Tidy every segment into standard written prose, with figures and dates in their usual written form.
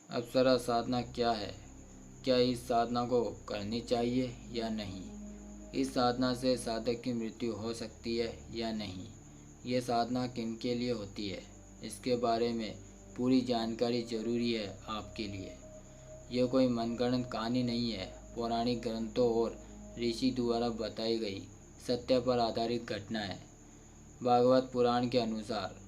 अप्सरा साधना क्या है? क्या इस साधना को करनी चाहिए या नहीं? इस साधना से साधक की मृत्यु हो सकती है या नहीं? ये साधना किन के लिए होती है? इसके बारे में पूरी जानकारी जरूरी है आपके लिए। यह कोई मनगढ़ंत कहानी नहीं है, पौराणिक ग्रंथों और ऋषि द्वारा बताई गई सत्य पर आधारित घटना है। भागवत पुराण के अनुसार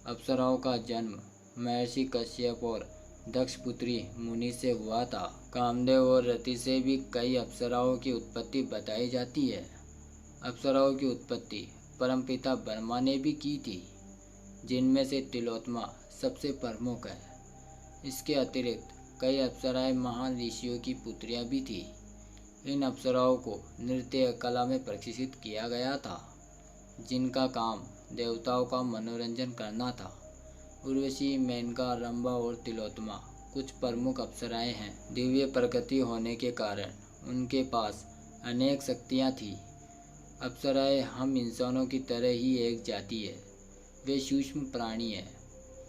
अप्सराओं का जन्म महर्षि कश्यप और दक्ष पुत्री मुनि से हुआ था। कामदेव और रति से भी कई अप्सराओं की उत्पत्ति बताई जाती है। अप्सराओं की उत्पत्ति परमपिता ब्रह्मा ने भी की थी, जिनमें से तिलोत्तमा सबसे प्रमुख है। इसके अतिरिक्त कई अप्सराएं महान ऋषियों की पुत्रियां भी थी। इन अप्सराओं को नृत्य कला में प्रशिक्षित किया गया था, जिनका काम देवताओं का मनोरंजन करना था। उर्वशी, मेनका, रंभा और तिलोत्तमा कुछ प्रमुख अप्सराएं हैं। दिव्य प्रकृति होने के कारण उनके पास अनेक शक्तियां थी। अप्सराएं हम इंसानों की तरह ही एक जाति है। वे सूक्ष्म प्राणी हैं।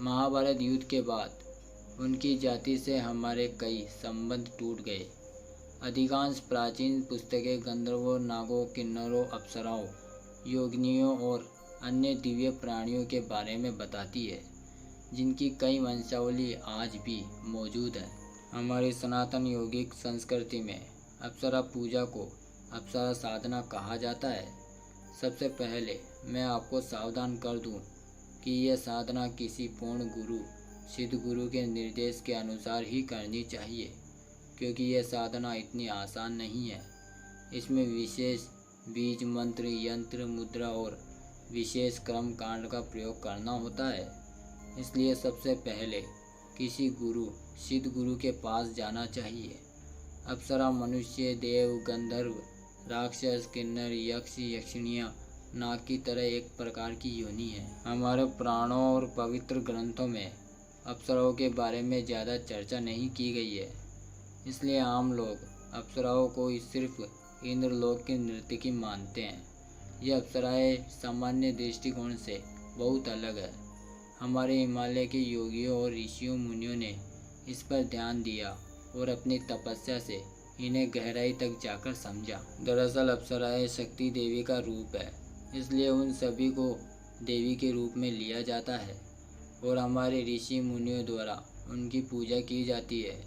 महाभारत युद्ध के बाद उनकी जाति से हमारे कई संबंध टूट गए। अधिकांश प्राचीन पुस्तकें गंधर्वों, नागों, किन्नरों, अप्सराओं, योगिनियों और अन्य दिव्य प्राणियों के बारे में बताती है, जिनकी कई वंशावली आज भी मौजूद है। हमारी सनातन योगिक संस्कृति में अप्सरा पूजा को अप्सरा साधना कहा जाता है। सबसे पहले मैं आपको सावधान कर दूं कि यह साधना किसी पूर्ण गुरु, सिद्ध गुरु के निर्देश के अनुसार ही करनी चाहिए, क्योंकि यह साधना इतनी आसान नहीं है। इसमें विशेष बीज, मंत्र, यंत्र, मुद्रा और विशेष कर्म कांड का प्रयोग करना होता है। इसलिए सबसे पहले किसी गुरु, सिद्ध गुरु के पास जाना चाहिए। अप्सरा मनुष्य, देव, गंधर्व, राक्षस, किन्नर, यक्ष, यक्षिणियाँ, नाग की तरह एक प्रकार की योनि है। हमारे पुराणों और पवित्र ग्रंथों में अप्सराओं के बारे में ज़्यादा चर्चा नहीं की गई है। इसलिए आम लोग अप्सराओं को सिर्फ इंद्रलोक की नर्तकी मानते हैं। यह अप्सराएं सामान्य दृष्टिकोण से बहुत अलग है। हमारे हिमालय के योगियों और ऋषियों मुनियों ने इस पर ध्यान दिया और अपनी तपस्या से इन्हें गहराई तक जाकर समझा। दरअसल अप्सराएं शक्ति देवी का रूप है, इसलिए उन सभी को देवी के रूप में लिया जाता है और हमारे ऋषि मुनियों द्वारा उनकी पूजा की जाती है।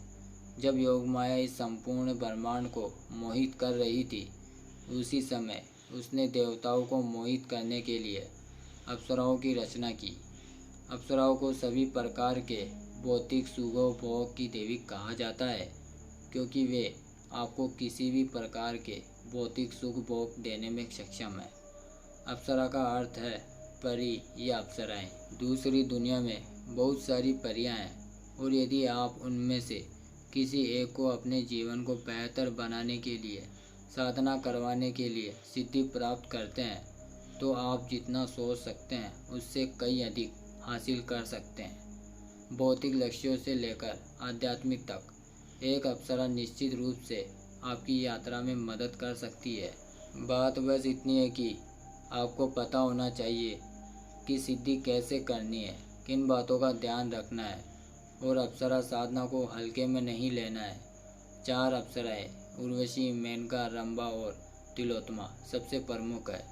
जब योगमाया इस संपूर्ण ब्रह्मांड को मोहित कर रही थी, उसी समय उसने देवताओं को मोहित करने के लिए अप्सराओं की रचना की। अप्सराओं को सभी प्रकार के भौतिक सुखों भोग की देवी कहा जाता है, क्योंकि वे आपको किसी भी प्रकार के भौतिक सुख भोग देने में सक्षम है। अप्सरा का अर्थ है परी या अप्सराएं। दूसरी दुनिया में बहुत सारी परियां हैं और यदि आप उनमें से किसी एक को अपने जीवन को बेहतर बनाने के लिए, साधना करवाने के लिए सिद्धि प्राप्त करते हैं, तो आप जितना सोच सकते हैं उससे कई अधिक हासिल कर सकते हैं। भौतिक लक्ष्यों से लेकर आध्यात्मिक तक एक अप्सरा निश्चित रूप से आपकी यात्रा में मदद कर सकती है। बात बस इतनी है कि आपको पता होना चाहिए कि सिद्धि कैसे करनी है, किन बातों का ध्यान रखना है और अप्सरा साधना को हल्के में नहीं लेना है। 4 अप्सराएं उर्वशी, मेनका, रंभा और तिलोत्तमा सबसे प्रमुख है।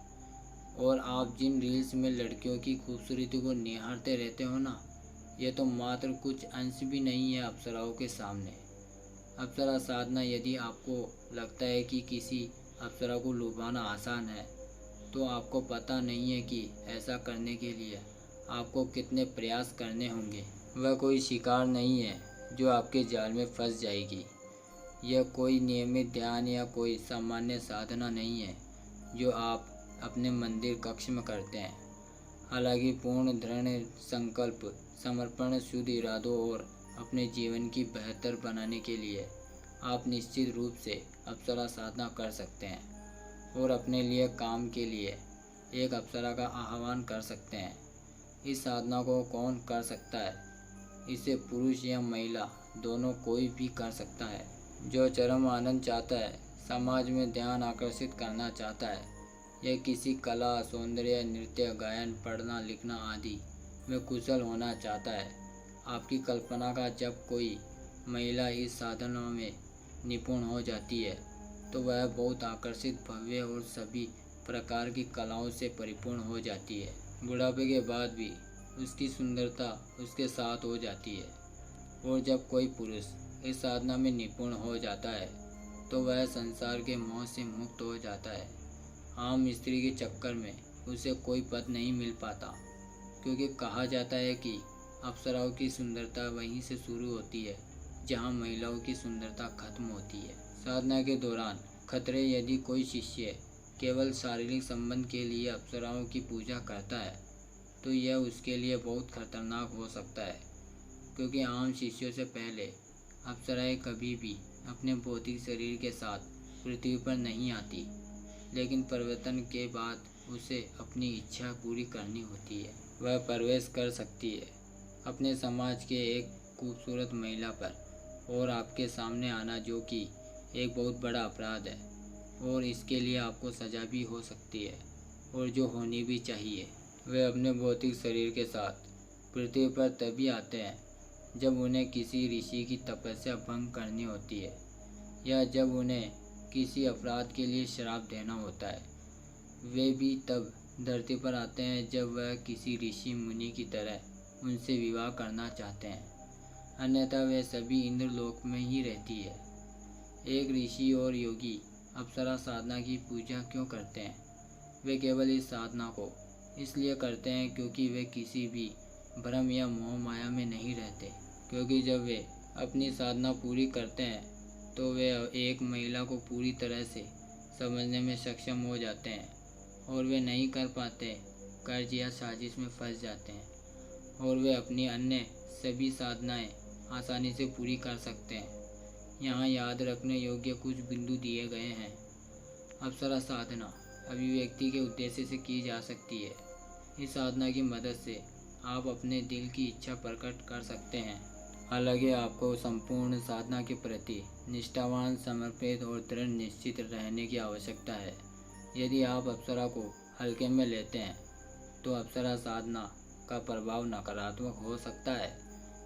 और आप जिन रील्स में लड़कियों की खूबसूरती को निहारते रहते हो ना, ये तो मात्र कुछ अंश भी नहीं है अप्सराओं के सामने। अप्सरा साधना, यदि आपको लगता है कि किसी अप्सरा को लुभाना आसान है, तो आपको पता नहीं है कि ऐसा करने के लिए आपको कितने प्रयास करने होंगे। वह कोई शिकार नहीं है जो आपके जाल में फंस जाएगी। यह कोई नियमित ध्यान या कोई सामान्य साधना नहीं है जो आप अपने मंदिर कक्ष में करते हैं। हालांकि पूर्ण दृढ़ संकल्प, समर्पण, शुद्ध इरादों और अपने जीवन की बेहतर बनाने के लिए आप निश्चित रूप से अप्सरा साधना कर सकते हैं और अपने लिए काम के लिए एक अप्सरा का आह्वान कर सकते हैं। इस साधना को कौन कर सकता है? इसे पुरुष या महिला दोनों कोई भी कर सकता है। जो चरम आनंद चाहता है, समाज में ध्यान आकर्षित करना चाहता है या किसी कला, सौंदर्य, नृत्य, गायन, पढ़ना, लिखना आदि में कुशल होना चाहता है, आपकी कल्पना का जब कोई महिला इस साधना में निपुण हो जाती है तो वह बहुत आकर्षित, भव्य और सभी प्रकार की कलाओं से परिपूर्ण हो जाती है। बुढ़ापे के बाद भी उसकी सुंदरता उसके साथ हो जाती है। और जब कोई पुरुष इस साधना में निपुण हो जाता है तो वह संसार के मोह से मुक्त हो जाता है। आम स्त्री के चक्कर में उसे कोई पद नहीं मिल पाता, क्योंकि कहा जाता है कि अप्सराओं की सुंदरता वहीं से शुरू होती है जहां महिलाओं की सुंदरता खत्म होती है। साधना के दौरान खतरे, यदि कोई शिष्य केवल शारीरिक संबंध के लिए अप्सराओं की पूजा करता है तो यह उसके लिए बहुत खतरनाक हो सकता है, क्योंकि आम शिष्यों से पहले अप्सराएं कभी भी अपने भौतिक शरीर के साथ पृथ्वी पर नहीं आती, लेकिन परिवर्तन के बाद उसे अपनी इच्छा पूरी करनी होती है। वह प्रवेश कर सकती है अपने समाज के एक खूबसूरत महिला पर और आपके सामने आना, जो कि एक बहुत बड़ा अपराध है और इसके लिए आपको सज़ा भी हो सकती है, और जो होनी भी चाहिए। वे अपने भौतिक शरीर के साथ पृथ्वी पर तभी आते हैं जब उन्हें किसी ऋषि की तपस्या भंग करनी होती है, या जब उन्हें किसी अपराध के लिए श्राप देना होता है। वे भी तब धरती पर आते हैं जब वह किसी ऋषि मुनि की तरह उनसे विवाह करना चाहते हैं, अन्यथा वे सभी इंद्रलोक में ही रहती है। एक ऋषि और योगी अप्सरा साधना की पूजा क्यों करते हैं? वे केवल इस साधना को इसलिए करते हैं क्योंकि वे किसी भी भ्रम या मोह माया में नहीं रहते, क्योंकि जब वे अपनी साधना पूरी करते हैं तो वे एक महिला को पूरी तरह से समझने में सक्षम हो जाते हैं, और वे नहीं कर पाते कर्ज या साजिश में फंस जाते हैं, और वे अपनी अन्य सभी साधनाएं आसानी से पूरी कर सकते हैं। यहाँ याद रखने योग्य कुछ बिंदु दिए गए हैं। अप्सरा साधना अभिव्यक्ति के उद्देश्य से की जा सकती है। इस साधना की मदद से आप अपने दिल की इच्छा प्रकट कर सकते हैं। हालांकि आपको संपूर्ण साधना के प्रति निष्ठावान, समर्पित और दृढ़ निश्चित रहने की आवश्यकता है। यदि आप अप्सरा को हल्के में लेते हैं तो अप्सरा साधना का प्रभाव नकारात्मक हो सकता है।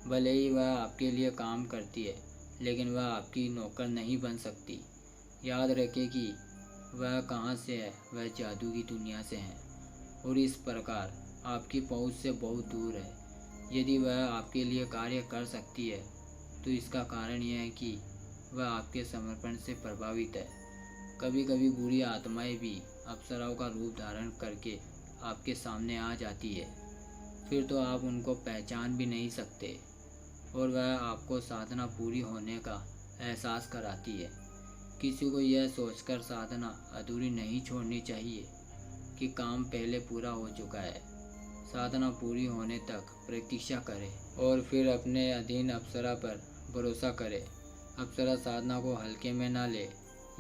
भले ही वह आपके लिए काम करती है, लेकिन वह आपकी नौकर नहीं बन सकती। याद रखें कि वह कहाँ से है, वह जादू की दुनिया से है और इस प्रकार आपकी पहुँच से बहुत दूर है। यदि वह आपके लिए कार्य कर सकती है तो इसका कारण यह है कि वह आपके समर्पण से प्रभावित है। कभी कभी बुरी आत्माएं भी अप्सराओं का रूप धारण करके आपके सामने आ जाती है, फिर तो आप उनको पहचान भी नहीं सकते, और वह आपको साधना पूरी होने का एहसास कराती है। किसी को यह सोचकर साधना अधूरी नहीं छोड़नी चाहिए कि काम पहले पूरा हो चुका है। साधना पूरी होने तक प्रतीक्षा करें और फिर अपने अधीन अप्सरा पर भरोसा करें। अप्सरा साधना को हल्के में ना ले,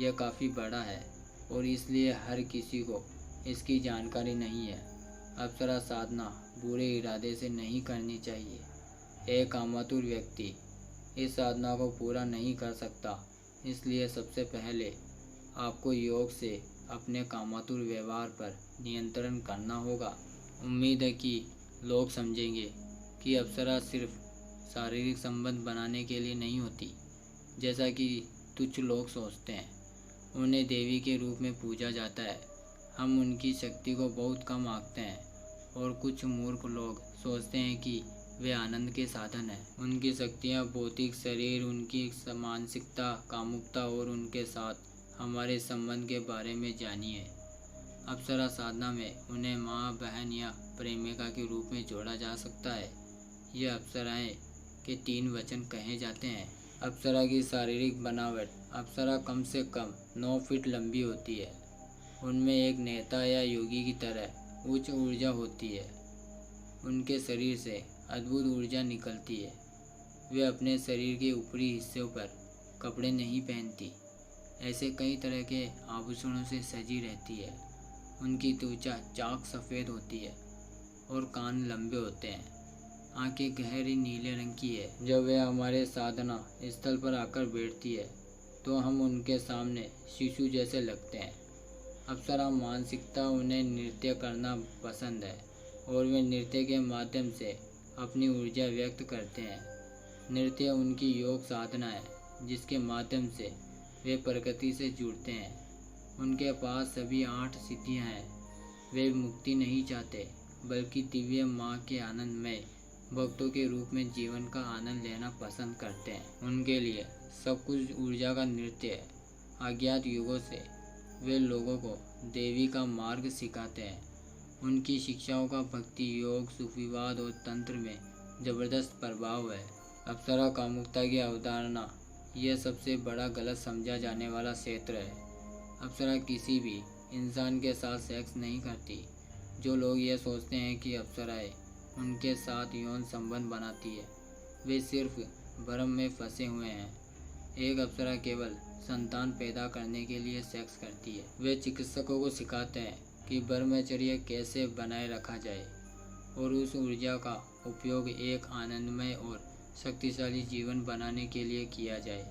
यह काफ़ी बड़ा है और इसलिए हर किसी को इसकी जानकारी नहीं है। अप्सरा साधना बुरे इरादे से नहीं करनी चाहिए। एक कामातुर व्यक्ति इस साधना को पूरा नहीं कर सकता, इसलिए सबसे पहले आपको योग से अपने कामातुर व्यवहार पर नियंत्रण करना होगा। उम्मीद है कि लोग समझेंगे कि अप्सरा सिर्फ शारीरिक संबंध बनाने के लिए नहीं होती, जैसा कि तुच्छ लोग सोचते हैं। उन्हें देवी के रूप में पूजा जाता है। हम उनकी शक्ति को बहुत कम आंकते हैं और कुछ मूर्ख लोग सोचते हैं कि वे आनंद के साधन हैं। उनकी शक्तियाँ भौतिक शरीर, उनकी मानसिकता, कामुकता और उनके साथ हमारे संबंध के बारे में जानिए। अप्सरा साधना में उन्हें माँ, बहन या प्रेमिका के रूप में जोड़ा जा सकता है। ये अप्सराएं के 3 वचन कहे जाते हैं। अप्सरा की शारीरिक बनावट। अप्सरा कम से कम 9 फीट लंबी होती है। उनमें एक नेता या योगी की तरह उच्च ऊर्जा होती है। उनके शरीर से अद्भुत ऊर्जा निकलती है। वे अपने शरीर के ऊपरी हिस्सों पर कपड़े नहीं पहनती। ऐसे कई तरह के आभूषणों से सजी रहती है। उनकी त्वचा चाक सफ़ेद होती है और कान लंबे होते हैं। आंखें गहरी नीले रंग की है। जब वे हमारे साधना स्थल पर आकर बैठती है तो हम उनके सामने शिशु जैसे लगते हैं। अप्सरा मानसिकता, उन्हें नृत्य करना पसंद है और वे नृत्य के माध्यम से अपनी ऊर्जा व्यक्त करते हैं। नृत्य उनकी योग साधना है जिसके माध्यम से वे प्रकृति से जुड़ते हैं। उनके पास सभी 8 सिद्धियां हैं। वे मुक्ति नहीं चाहते बल्कि दिव्य माँ के आनंदमय भक्तों के रूप में जीवन का आनंद लेना पसंद करते हैं। उनके लिए सब कुछ ऊर्जा का नृत्य है। अज्ञात युगों से वे लोगों को देवी का मार्ग सिखाते हैं। उनकी शिक्षाओं का भक्ति योग, सूफीवाद और तंत्र में जबरदस्त प्रभाव है। अप्सरा कामुकता की अवधारणा यह सबसे बड़ा गलत समझा जाने वाला क्षेत्र है। अप्सरा किसी भी इंसान के साथ सेक्स नहीं करती। जो लोग यह सोचते हैं कि अप्सराएं उनके साथ यौन संबंध बनाती है, वे सिर्फ भ्रम में फंसे हुए हैं। एक अप्सरा केवल संतान पैदा करने के लिए सेक्स करती है। वे चिकित्सकों को सिखाते हैं कि ब्रह्मचर्य कैसे बनाए रखा जाए और उस ऊर्जा का उपयोग एक आनंदमय और शक्तिशाली जीवन बनाने के लिए किया जाए।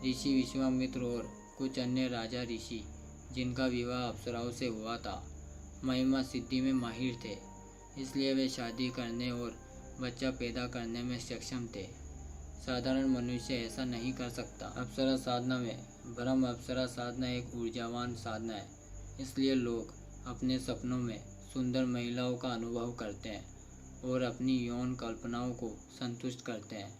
ऋषि विश्वामित्र और कुछ अन्य राजा ऋषि जिनका विवाह अप्सराओं से हुआ था, महिमा सिद्धि में माहिर थे, इसलिए वे शादी करने और बच्चा पैदा करने में सक्षम थे। साधारण मनुष्य ऐसा नहीं कर सकता। अप्सरा साधना में ब्रह्म अप्सरा साधना एक ऊर्जावान साधना है, इसलिए लोग अपने सपनों में सुंदर महिलाओं का अनुभव करते हैं और अपनी यौन कल्पनाओं को संतुष्ट करते हैं।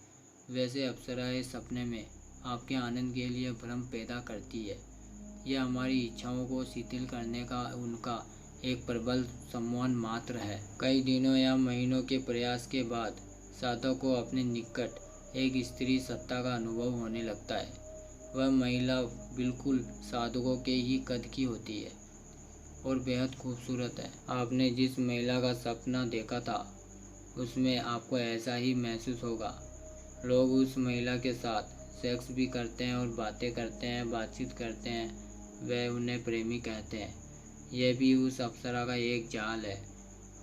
वैसे अप्सराएं सपने में आपके आनंद के लिए भ्रम पैदा करती है। यह हमारी इच्छाओं को शिथिल करने का उनका एक प्रबल सम्मान मात्र है। कई दिनों या महीनों के प्रयास के बाद साधक को अपने निकट एक स्त्री सत्ता का अनुभव होने लगता है। वह महिला बिल्कुल साधकों के ही कद की होती है और बेहद खूबसूरत है। आपने जिस महिला का सपना देखा था उसमें आपको ऐसा ही महसूस होगा। लोग उस महिला के साथ सेक्स भी करते हैं और बातें करते हैं, बातचीत करते हैं। वह उन्हें प्रेमी कहते हैं। यह भी उस अप्सरा का एक जाल है।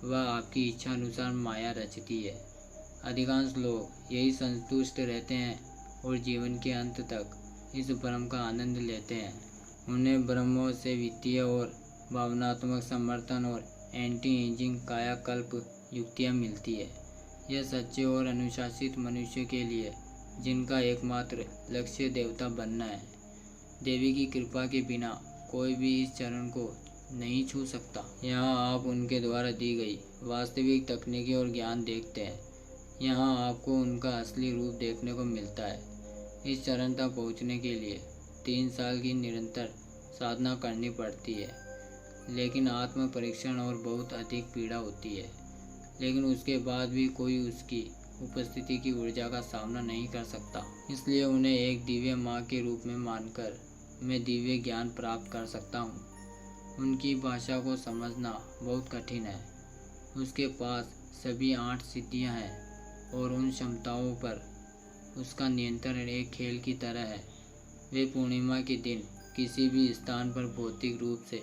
वह आपकी इच्छा अनुसार माया रचती है। अधिकांश लोग यही संतुष्ट रहते हैं और जीवन के अंत तक इस भ्रम का आनंद लेते हैं। उन्हें ब्रह्मों से वित्तीय और भावनात्मक समर्थन और एंटी एजिंग कायाकल्प युक्तियाँ मिलती है। यह सच्चे और अनुशासित मनुष्य के लिए जिनका एकमात्र लक्ष्य देवता बनना है। देवी की कृपा के बिना कोई भी इस चरण को नहीं छू सकता। यहाँ आप उनके द्वारा दी गई वास्तविक तकनीकी और ज्ञान देखते हैं। यहाँ आपको उनका असली रूप देखने को मिलता है। इस चरण तक पहुँचने के लिए 3 साल की निरंतर साधना करनी पड़ती है, लेकिन आत्म परीक्षण और बहुत अधिक पीड़ा होती है। लेकिन उसके बाद भी कोई उसकी उपस्थिति की ऊर्जा का सामना नहीं कर सकता। इसलिए उन्हें एक दिव्य माँ के रूप में मानकर मैं दिव्य ज्ञान प्राप्त कर सकता हूँ। उनकी भाषा को समझना बहुत कठिन है। उसके पास सभी 8 सिद्धियाँ हैं और उन क्षमताओं पर उसका नियंत्रण एक खेल की तरह है। वे पूर्णिमा के दिन किसी भी स्थान पर भौतिक रूप से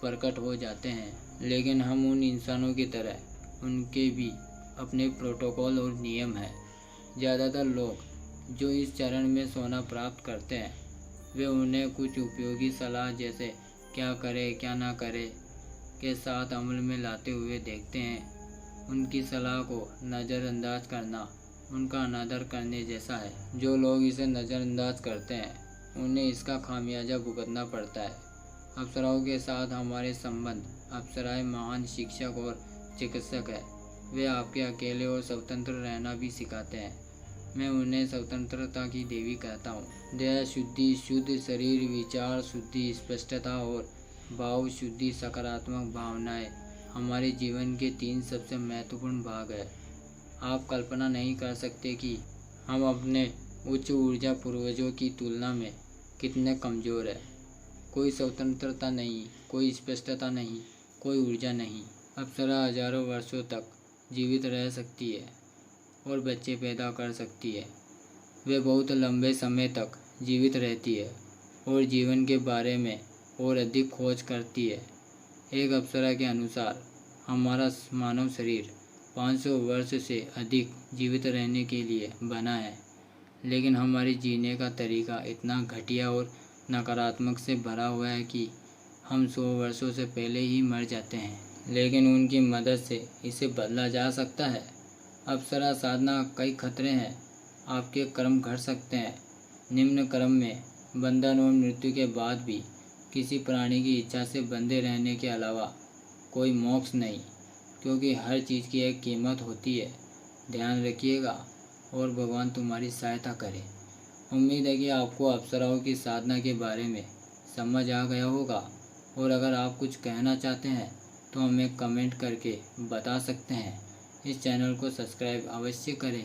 प्रकट हो जाते हैं, लेकिन हम उन इंसानों की तरह उनके भी अपने प्रोटोकॉल और नियम हैं। ज़्यादातर लोग जो इस चरण में सोना प्राप्त करते हैं, वे उन्हें कुछ उपयोगी सलाह जैसे क्या करें क्या ना करें के साथ अमल में लाते हुए देखते हैं। उनकी सलाह को नज़रअंदाज करना उनका अनादर करने जैसा है। जो लोग इसे नज़रअंदाज करते हैं उन्हें इसका खामियाजा भुगतना पड़ता है। अप्सराओं के साथ हमारे संबंध, अप्सराएं महान शिक्षक और चिकित्सक है। वे आपके अकेले और स्वतंत्र रहना भी सिखाते हैं। मैं उन्हें स्वतंत्रता की देवी कहता हूँ। दया शुद्धि, शुद्ध शरीर, विचार शुद्धि, स्पष्टता और भाव शुद्धि, सकारात्मक भावनाएं हमारे जीवन के 3 सबसे महत्वपूर्ण भाग है। आप कल्पना नहीं कर सकते कि हम अपने उच्च ऊर्जा पूर्वजों की तुलना में कितने कमज़ोर हैं। कोई स्वतंत्रता नहीं, कोई स्पष्टता नहीं, कोई ऊर्जा नहीं। अप्सरा हजारों वर्षों तक जीवित रह सकती है और बच्चे पैदा कर सकती है। वे बहुत लंबे समय तक जीवित रहती है और जीवन के बारे में और अधिक खोज करती है। एक अप्सरा के अनुसार हमारा मानव शरीर 500 वर्ष से अधिक जीवित रहने के लिए बना है, लेकिन हमारे जीने का तरीका इतना घटिया और नकारात्मक से भरा हुआ है कि हम 100 वर्षों से पहले ही मर जाते हैं। लेकिन उनकी मदद से इसे बदला जा सकता है। अप्सरा साधना कई खतरे हैं। आपके कर्म घट सकते हैं। निम्न कर्म में बंधन और मृत्यु के बाद भी किसी प्राणी की इच्छा से बंधे रहने के अलावा कोई मोक्ष नहीं, क्योंकि हर चीज़ की एक कीमत होती है। ध्यान रखिएगा और भगवान तुम्हारी सहायता करे। उम्मीद है कि आपको अप्सराओं की साधना के बारे में समझ आ गया होगा, और अगर आप कुछ कहना चाहते हैं तो हमें कमेंट करके बता सकते हैं। इस चैनल को सब्सक्राइब अवश्य करें।